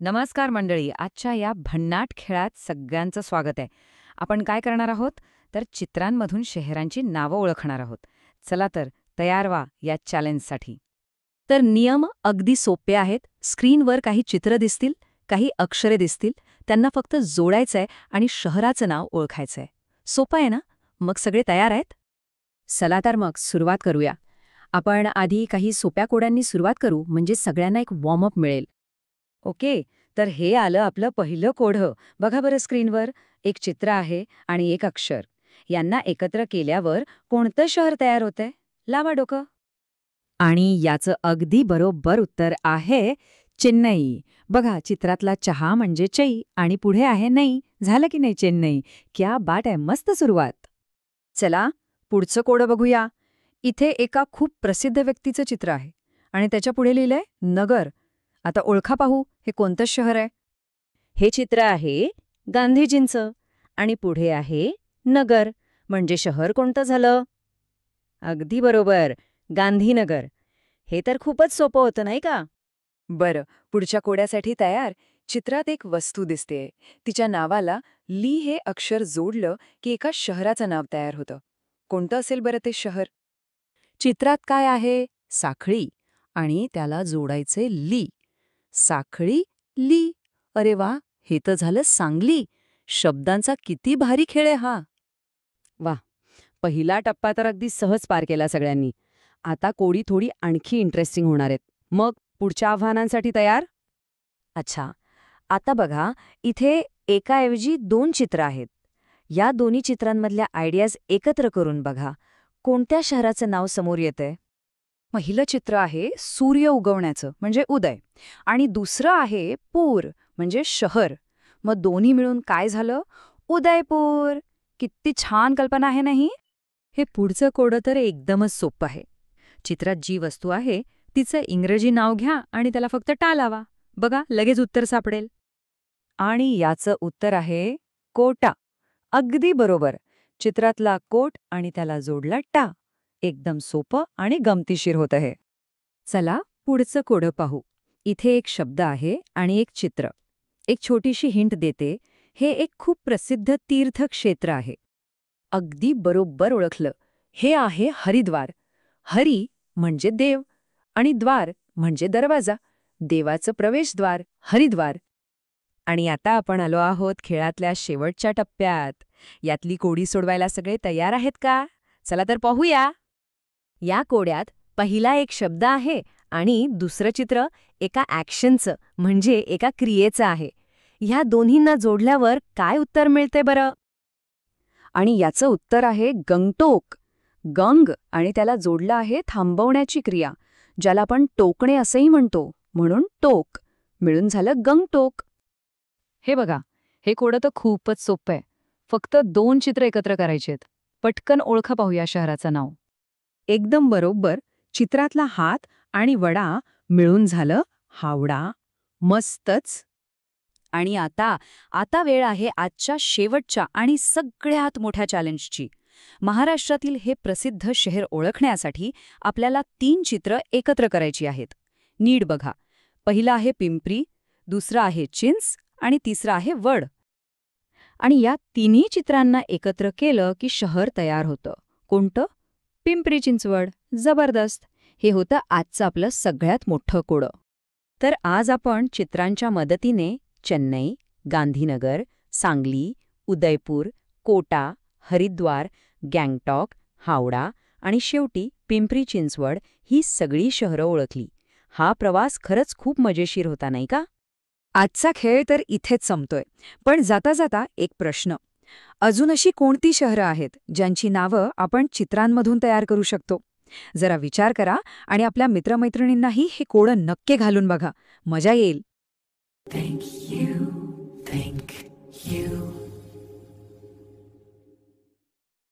नमस्कार मंडळी. आजच्या या भन्नाट खेळात सगळ्यांचं स्वागत आहे. आपण काय करणार आहोत तर चित्रांमधून शहरांची नावं ओळखणार आहोत. चला तर तयार व्हा या चॅलेंजसाठी. तर नियम अगदी सोपे आहेत. स्क्रीनवर काही चित्र दिसतील, काही अक्षरे दिसतील. त्यांना फक्त जोडायचंय आणि शहराचं नाव ओळखायचंय. सोपं आहे ना? मग सगळे तयार आहेत? चला तर मग सुरुवात करूया. आपण आधी काही सोप्या कोड्यांनी सुरुवात करू, म्हणजे सगळ्यांना एक वॉर्मअप मिळेल. ओके, तर हे आलं आपलं पहिलं कोढं. बघा बरं स्क्रीनवर एक चित्र आहे आणि एक अक्षर. यांना एकत्र केल्यावर कोणतं शहर तयार होतंय? लावा डोकं. आणि याचं अगदी बरोबर उत्तर आहे चेन्नई. बघा, चित्रातला चहा म्हणजे चई आणि पुढे आहे नई. झालं की नाही चेन्नई? क्या बात आहे, मस्त सुरुवात. चला पुढचं कोडं बघूया. इथे एका खूप प्रसिद्ध व्यक्तीचं चित्र आहे आणि त्याच्या पुढे लिहिलंय नगर. आता ओळखा पाहू, हे कोणतं शहर आहे? हे चित्र आहे गांधीजींचं आणि पुढे आहे नगर. म्हणजे शहर कोणतं झालं? अगदी बरोबर, गांधीनगर. हे तर खूपच सोपं होतं नाही का? बरं, पुढच्या कोड्यासाठी तयार. चित्रात एक वस्तू दिसतेय. तिच्या नावाला ली हे अक्षर जोडलं की एका शहराचं नाव तयार होतं. कोणतं असेल बरं ते शहर? चित्रात काय आहे? साखळी. आणि त्याला जोडायचे ली. साखळी ली. अरे वा, हे तर झालं सांगली. शब्दांचा किती भारी खेळ आहे हा. वा, पहिला टप्पा तर अगदी सहज पार केला सगळ्यांनी. आता कोडी थोडी आणखी इंटरेस्टिंग होणार आहेत. मग पुढच्या आव्हानांसाठी तयार? अच्छा, आता बघा, इथे एकाऐवजी 2 चित्र आहेत. या दोन्ही चित्रांमधल्या आयडियाज एकत्र करून बघा. कोणत्या शहराचं नाव समोर येतंय? पहिलं चित्र आहे सूर्य उगवण्याचं म्हणजे उदय आणि दुसरं आहे पूर म्हणजे शहर. मग दोन्ही मिळून काय झालं? उदयपूर. किती छान कल्पना आहे नाही? हे पुढचं कोडं तर एकदमच सोपं आहे. चित्रात जी वस्तू आहे तिचं इंग्रजी नाव घ्या आणि त्याला फक्त टा लावा. बघा, लगेच उत्तर सापडेल. आणि याचं उत्तर आहे कोटा. अगदी बरोबर. चित्रातला कोट आणि त्याला जोडला टा. एकदम सोपं आणि गमतीशीर होतं हे. चला पुढचं कोडं पाहू. इथे एक शब्द आहे आणि एक चित्र. एक छोटीशी हिंट देते. हे एक खूप प्रसिद्ध तीर्थक्षेत्र आहे. अगदी बरोबर ओळखलं. हे आहे हरिद्वार. हरी म्हणजे देव आणि द्वार म्हणजे दरवाजा. देवाचं प्रवेशद्वार हरिद्वार. आणि आता आपण आलो आहोत खेळातल्या शेवटच्या टप्प्यात. यातली कोडी सोडवायला सगळे तयार आहेत का? चला तर पाहूया. या कोड्यात पहिला एक शब्द आहे आणि दुसरं चित्र एका ॲक्शनचं म्हणजे एका क्रियेचं आहे. ह्या दोन्हींना जोडल्यावर काय उत्तर मिळते बरं? आणि याचं उत्तर आहे गंगटोक. गंग आणि त्याला जोडलं आहे थांबवण्याची क्रिया, ज्याला आपण टोकणे असंही म्हणतो, म्हणून टोक. मिळून झालं गंगटोक. हे बघा, हे कोडं तर खूपच सोपं आहे. फक्त 2 चित्र एकत्र करायचेत. पटकन ओळखा पाहूया शहराचं नाव. एकदम बरोबर. चित्रातला हात आणि वडा मिळून झालं हावडा. मस्तच. आणि आता वेळ आहे आजच्या शेवटच्या आणि सगळ्यात मोठ्या चॅलेंजची. महाराष्ट्रातील हे प्रसिद्ध शहर ओळखण्यासाठी आपल्याला 3 चित्र एकत्र करायची आहेत. नीट बघा. पहिलं आहे पिंपरी, दुसरं आहे चिंच आणि तिसरं आहे वड. आणि या तिन्ही चित्रांना एकत्र केलं की शहर तयार होतं. कोणतं? पिंपरी चिंचवड. जबरदस्त. हे होतं आजचं आपलं सगळ्यात मोठं कोडं. तर आज आपण चित्रांच्या मदतीने चेन्नई, गांधीनगर, सांगली, उदयपूर, कोटा, हरिद्वार, गँगटॉक, हावडा आणि शेवटी पिंपरी चिंचवड ही सगळी शहरं ओळखली. हा प्रवास खरंच खूप मजेशीर होता नाही का? आजचा खेळ तर इथेच संपतोय. पण जाता जाता एक प्रश्न. अजून अशी कोणती शहरं आहेत ज्यांची नावं आपण चित्रांमधून तयार करू शकतो? जरा विचार करा आणि आपल्या मित्रमैत्रिणींनाही हे कोडं नक्की घालून बघा. मजा येईल. Thank you.